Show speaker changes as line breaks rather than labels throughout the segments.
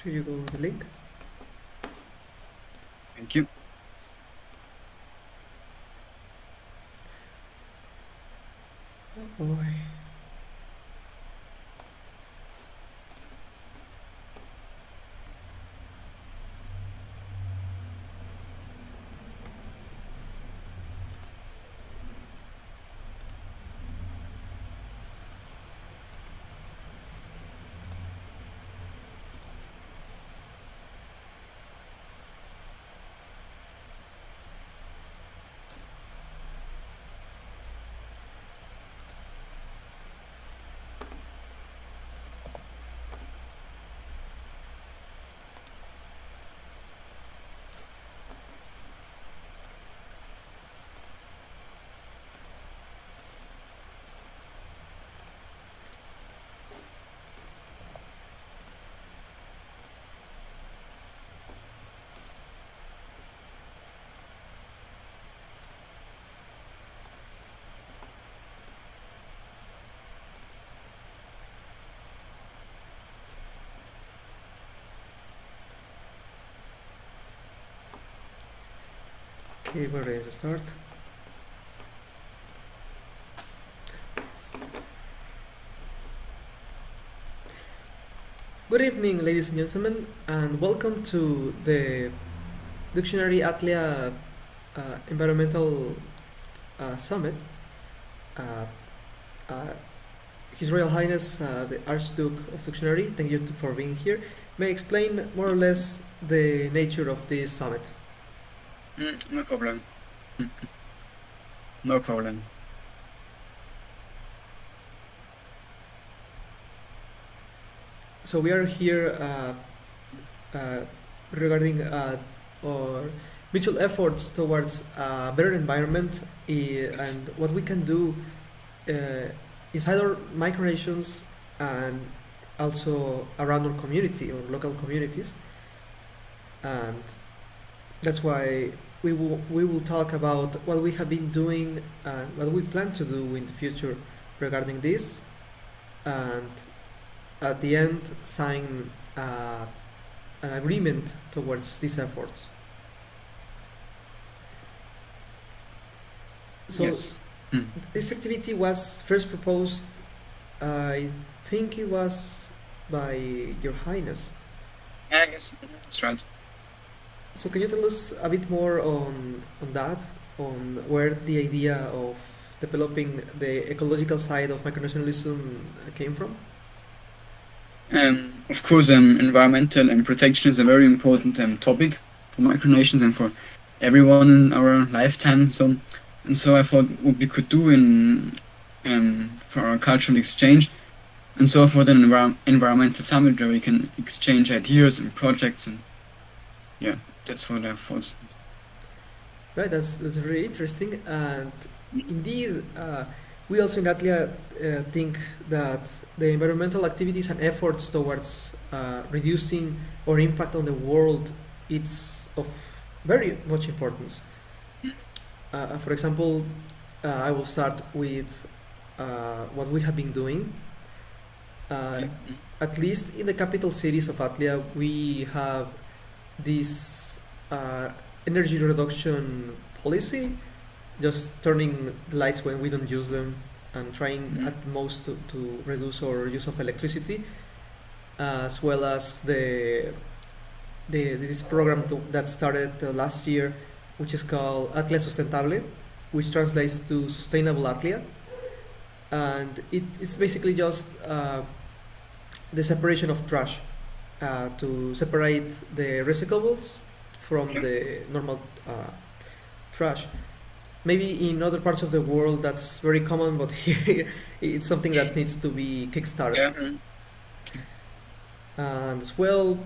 Here you go, the link.
Thank you.
Oh boy. Okay, we're ready to start. Good evening, ladies and gentlemen, and welcome to the Duckionary-Atlia Environmental Summit. Uh, uh, His Royal Highness, the Archduke of Duckionary, thank you for being here. May I explain more or less the nature of this summit?
No problem. No problem.
So we are here regarding our mutual efforts towards a better environment and what we can do inside our micronations and also around our community or local communities. And that's why we will talk about what we have been doing and what we plan to do in the future regarding this, and at the end sign an agreement towards these efforts. So
Yes.
this activity was first proposed, I think it was by Your Highness.
Yeah, yes, that's right.
So can you tell us a bit more on that, on where the idea of developing the ecological side of micronationalism came from?
Of course, environmental and protection is a very important topic for micronations and for everyone in our lifetime. So I thought what we could do for our cultural exchange, and so for an environmental summit where we can exchange ideas and projects, and yeah, that's what I thought.
Right, that's very interesting, and indeed, we also in Atlia think that the environmental activities and efforts towards reducing our impact on the world it's of very much importance. For example, I will start with what we have been doing. At least in the capital cities of Atlia, we have this energy reduction policy, just turning the lights when we don't use them and trying at most to reduce our use of electricity, as well as this program that started last year, which is called Atlia Sustentable, which translates to Sustainable Atlia. And it's basically just the separation of trash, to separate the recyclables from the normal trash. Maybe in other parts of the world that's very common, but here it's something that needs to be kickstarted.
Yeah.
And as well,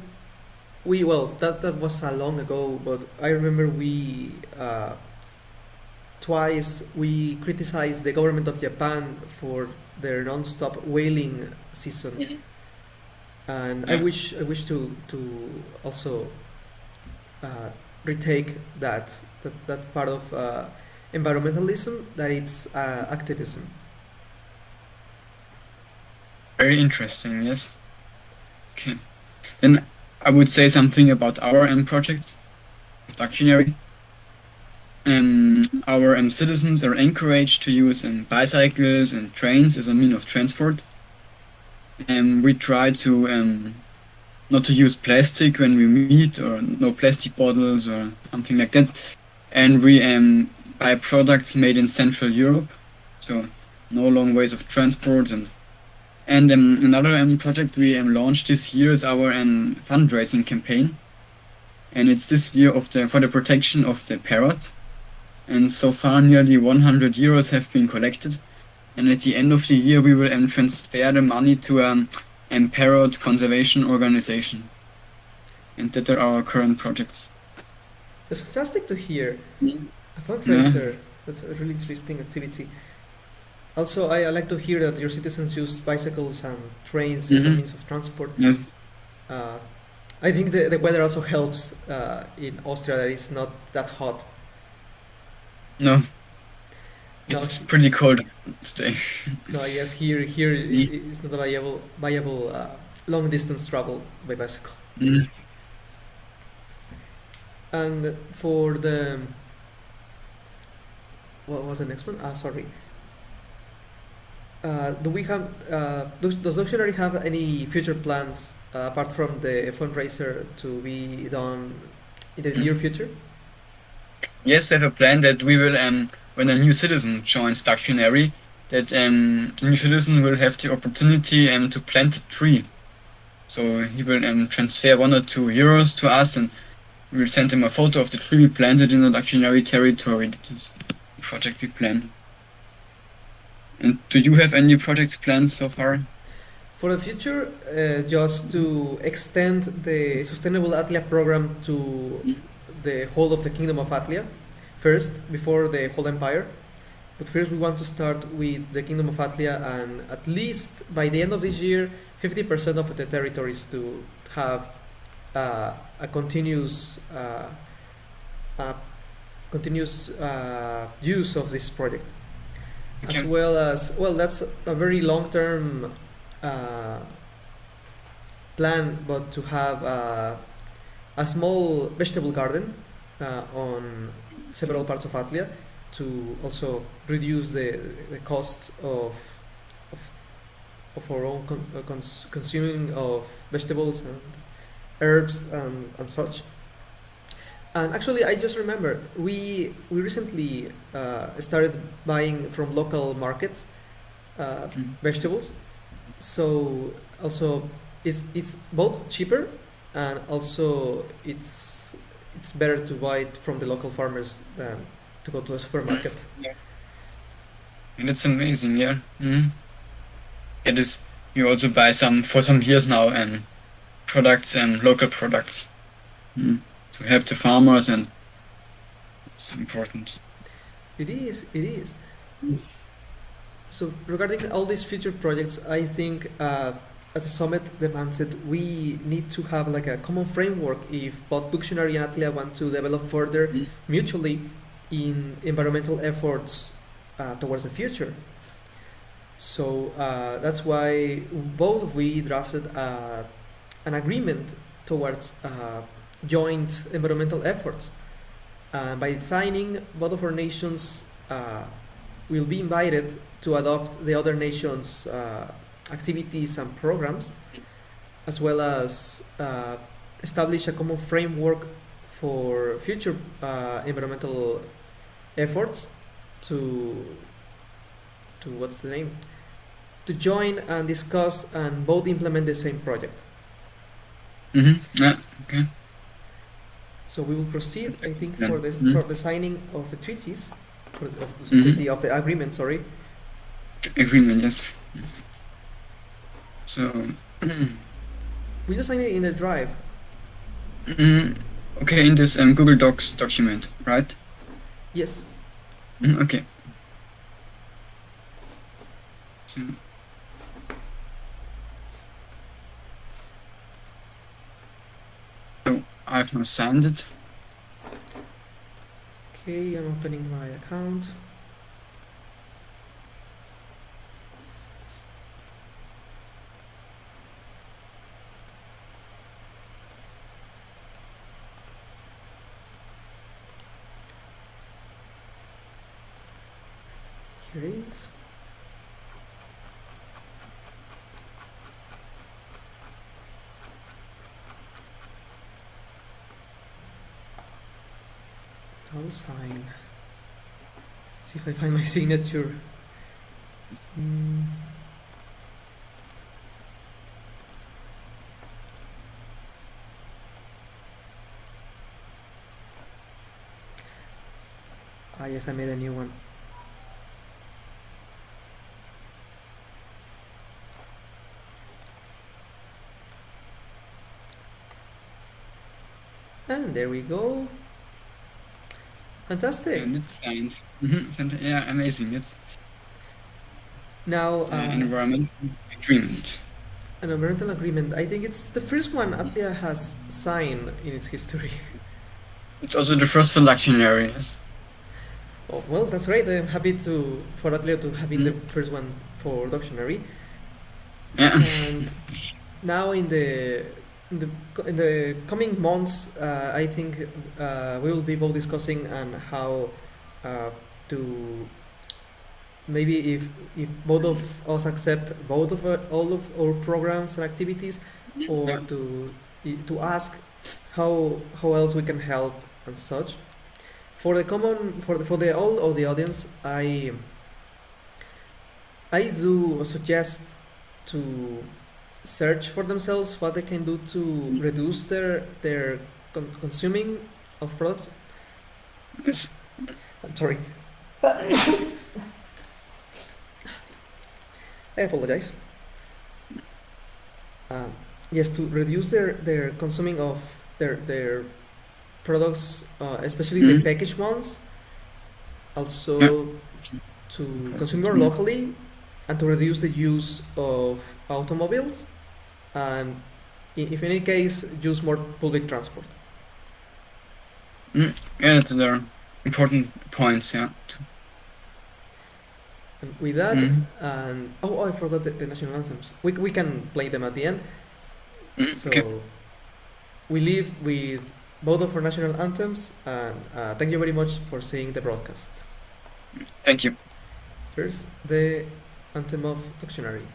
that was a long ago, but I remember we twice we criticized the government of Japan for their non-stop whaling season, and I wish to also retake that part of environmentalism, that it's activism.
Very interesting. Yes. Okay. Then I would say something about our project, Duckionary. Our citizens are encouraged to use bicycles and trains as a mean of transport. We try to not to use plastic when we meet, or no plastic bottles or something like that. And we buy products made in Central Europe, so no long ways of transport. And another project we launched this year is our fundraising campaign, and it's this year for the protection of the parrot. And so far, nearly 100 euros have been collected. And at the end of the year, we will transfer the money to parrot conservation organization. And that are our current projects.
That's fantastic to hear.
Mm.
A fundraiser. That's a really interesting activity. Also, I like to hear that your citizens use bicycles and trains as a means of transport.
Yes.
I think the weather also helps in Austria that it's not that hot.
No.
No.
It's pretty cold today.
No, I guess here it's not a viable long distance travel by bicycle.
Mm.
And for the what was the next one? Sorry. Do we have does Duckionary have any future plans apart from the fundraiser to be done in the near future?
Yes, we have a plan that we will, when a new citizen joins Duckionary, that the new citizen will have the opportunity to plant a tree. So he will transfer 1 or 2 euros to us, and we will send him a photo of the tree we planted in the Duckionary territory. That is the project we plan. And do you have any projects planned so far?
For the future, just to extend the Sustainable Atlia program to the whole of the Kingdom of Atlia first, before the whole empire. But first, we want to start with the Kingdom of Atlia, and at least by the end of this year, 50% of the territories to have a continuous use of this project. As well as, well, that's a very long-term plan, but to have a small vegetable garden on several parts of Atlia to also reduce the costs of our own consuming of vegetables and herbs and such. And actually, I just remember we recently started buying from local markets vegetables. So also it's both cheaper, and also it's better to buy it from the local farmers than to go to a supermarket.
Yeah. And it's amazing, yeah. Mm. It is. You also buy for some years now products and local products. Mm. To help the farmers, and it's important.
It is. So regarding all these future projects, I think as a summit demands it, we need to have like a common framework if both Duckionary and Atlia want to develop further mutually in environmental efforts towards the future. So that's why both we drafted an agreement towards joint environmental efforts. By signing, both of our nations will be invited to adopt the other nations' activities and programs, as well as establish a common framework for future environmental efforts to what's the name? To join and discuss and both implement the same project.
Yeah. Okay.
So we will proceed, I think,
Yeah.
for the signing of the treaties, of the agreement. Sorry.
Agreement, yes. So.
We just sign it in the drive.
Okay, in this Google Docs document, right?
Yes.
Okay. So I've now signed it.
Okay, I'm opening my account. Here it is. I'll sign. Let's see if I find my signature. Mm. Ah, yes, I made a new one. And there we go. Fantastic.
And it's signed. Yeah, amazing. It's
Now,
the environmental agreement.
an environmental agreement. I think it's the first one Atlia has signed in its history.
It's also the first for Duckionary. Yes.
Oh, well, that's great. I'm happy for Atlia to have been the
Mm.
first one for Duckionary.
Yeah.
And now in the coming months, I think we will be both discussing on how to maybe if both of us accept both of all of our programs and activities, or
Yeah.
to ask how else we can help and such. For the common for the all of the audience, I do suggest to search for themselves what they can do to reduce their consuming of products.
Yes.
I'm sorry. I apologize. Yes, to reduce their consuming of their products, especially the
Mm.
packaged ones. Also,
Yeah.
to consume more locally, and to reduce the use of automobiles, and if in any case, use more public transport.
Yeah, they're important points. Yeah.
And with that,
Mm.
and oh, I forgot the national anthems. We can play them at the end. So
Okay.
we leave with both of our national anthems, and thank you very much for seeing the broadcast.
Thank you.
First, the anthem of Duckionary.